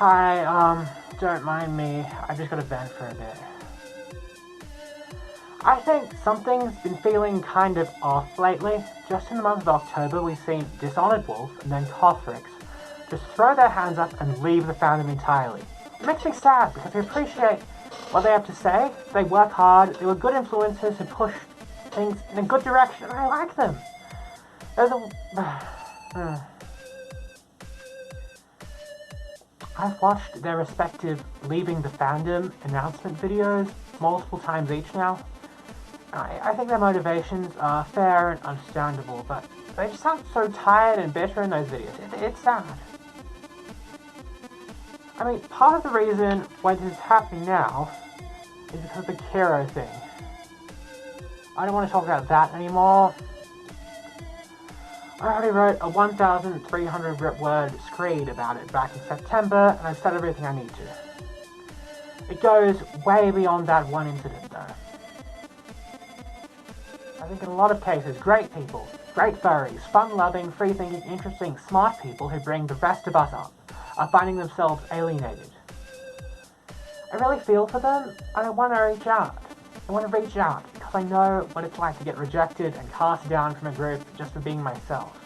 Hi, don't mind me. I just got to vent for a bit. I think something's been feeling kind of off lately. Just in the month of October, we've seen Dishonored Wolf and then Cothrix just throw their hands up and leave the fandom entirely. It makes me sad because we appreciate what they have to say. They work hard, they were good influences who push things in a good direction, and I like them. There's a... I've watched their respective leaving the fandom announcement videos multiple times each now. I think their motivations are fair and understandable, but they just sound so tired and bitter in those videos. It's sad. I mean, part of the reason why this is happening now is because of the Kiro thing. I don't want to talk about that anymore. I already wrote a 1,300 word screed about it back in September, and I've said everything I need to. It goes way beyond that one incident, though. I think in a lot of cases, great people, great furries, fun-loving, free-thinking, interesting, smart people who bring the rest of us up are finding themselves alienated. I really feel for them, and I want to reach out. I want to reach out because I know what it's like to get rejected and cast down from a group just for being myself.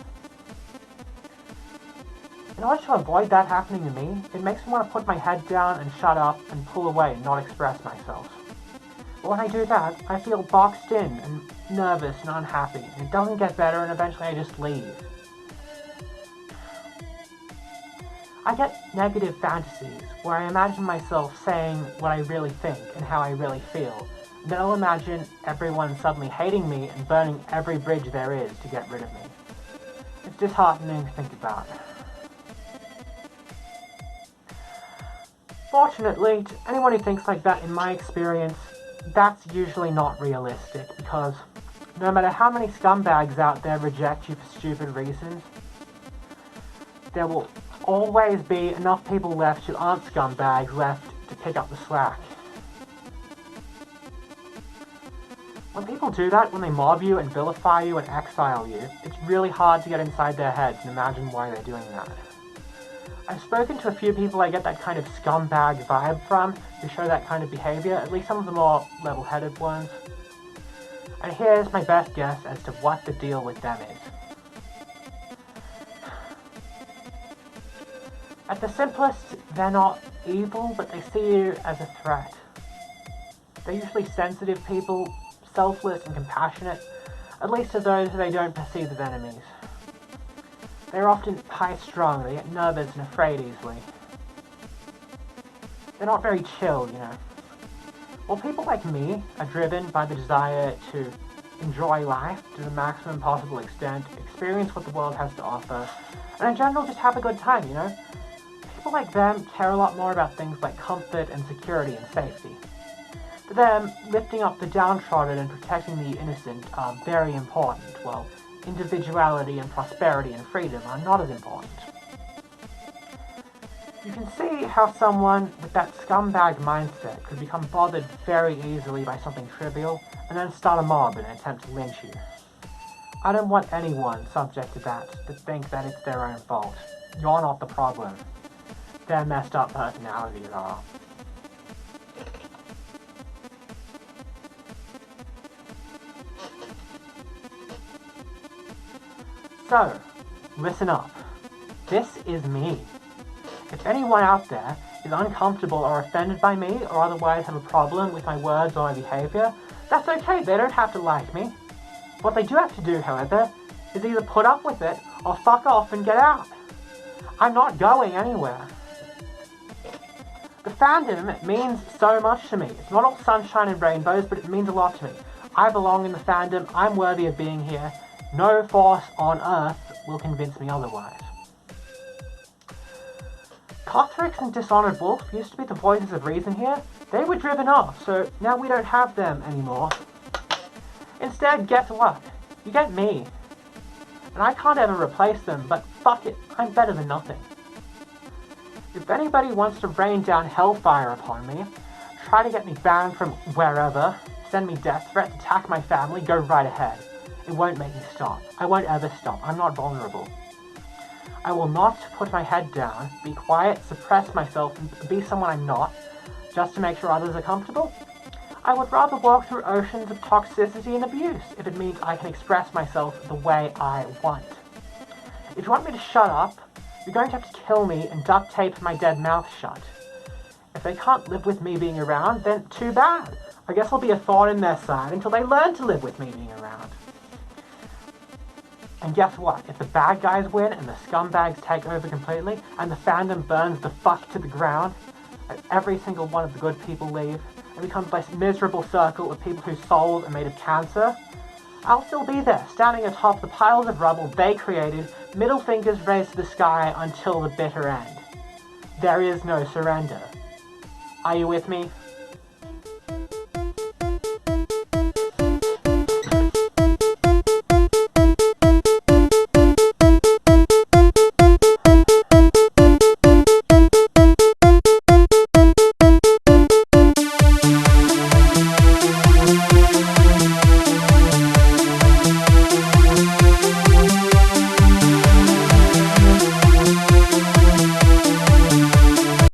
In order to avoid that happening to me, it makes me want to put my head down and shut up and pull away and not express myself. But when I do that, I feel boxed in and nervous and unhappy, and it doesn't get better, and eventually I just leave. I get negative fantasies where I imagine myself saying what I really think and how I really feel. And then I'll imagine everyone suddenly hating me and burning every bridge there is to get rid of me. It's disheartening to think about. Fortunately, to anyone who thinks like that, in my experience, that's usually not realistic, because no matter how many scumbags out there reject you for stupid reasons, there will always be enough people left who aren't scumbags left to pick up the slack. When people do that, when they mob you and vilify you and exile you, it's really hard to get inside their heads and imagine why they're doing that. I've spoken to a few people I get that kind of scumbag vibe from, who show that kind of behavior, at least some of the more level-headed ones. And here's my best guess as to what the deal with them is. At the simplest, they're not evil, but they see you as a threat. They're usually sensitive people, selfless and compassionate, at least to those who they don't perceive as enemies. They're often high-strung, they get nervous and afraid easily. They're not very chill, you know. Well, people like me are driven by the desire to enjoy life to the maximum possible extent, experience what the world has to offer, and in general just have a good time, you know. People like them care a lot more about things like comfort and security and safety. To them, lifting up the downtrodden and protecting the innocent are very important, while individuality and prosperity and freedom are not as important. You can see how someone with that scumbag mindset could become bothered very easily by something trivial and then start a mob in an attempt to lynch you. I don't want anyone subject to that to think that it's their own fault. You're not the problem. Their messed up personalities are. So, listen up. This is me. If anyone out there is uncomfortable or offended by me or otherwise have a problem with my words or my behavior, that's okay, they don't have to like me. What they do have to do, however, is either put up with it or fuck off and get out. I'm not going anywhere. The fandom means so much to me. It's not all sunshine and rainbows, but it means a lot to me. I belong in the fandom, I'm worthy of being here. No force on earth will convince me otherwise. Cothrix and Dishonored Wolf used to be the voices of reason here. They were driven off, so now we don't have them anymore. Instead, guess what? You get me. And I can't ever replace them, but fuck it, I'm better than nothing. If anybody wants to rain down hellfire upon me, try to get me banned from wherever, send me death threats, attack my family, go right ahead. It won't make me stop. I won't ever stop. I'm not vulnerable. I will not put my head down, be quiet, suppress myself, and be someone I'm not, just to make sure others are comfortable. I would rather walk through oceans of toxicity and abuse if it means I can express myself the way I want. If you want me to shut up, you're going to have to kill me and duct tape my dead mouth shut. If they can't live with me being around, then too bad. I guess I'll be a thorn in their side until they learn to live with me being around. And guess what? If the bad guys win and the scumbags take over completely, and the fandom burns the fuck to the ground, and every single one of the good people leave, and becomes this miserable circle of people whose souls are made of cancer, I'll still be there, standing atop the piles of rubble they created, middle fingers raised to the sky until the bitter end. There is no surrender. Are you with me?